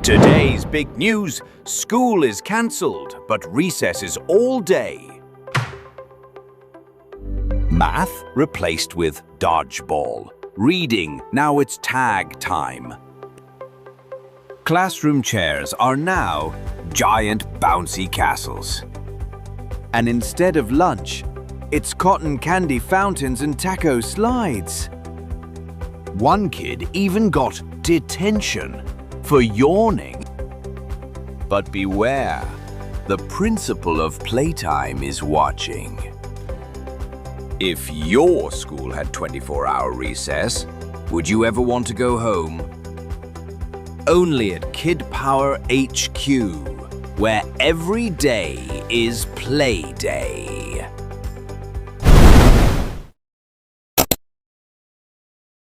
Today's big news, school is cancelled, but recess is all day. Math replaced with dodgeball. Reading, now it's tag time. Classroom chairs are now giant bouncy castles. And instead of lunch, it's cotton candy fountains and taco slides. One kid even got detention for yawning. But beware, the principal of playtime is watching. If your school had 24-hour recess, would you ever want to go home? Only at Kid Power HQ, where every day is play day.